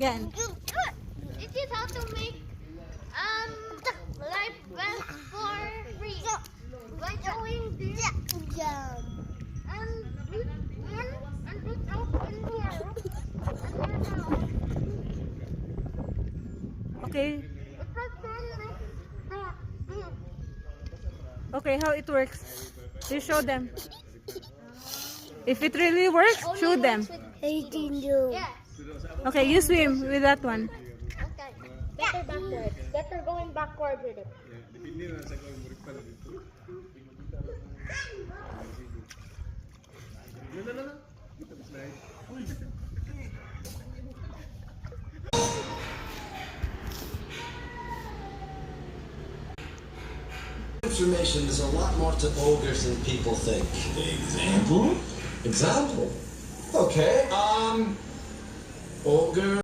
Again. It is how to make life vest for free by doing this and reach in and reach out in here and here now. Okay. It's like then like that. Okay, how it works? You show them. If it really works, show them. Yeah. Okay, you swim with that one. Okay. Better backwards. Better going backwards with it. Information, there's a lot more to ogres than people think. Example? Example? Okay, ogre.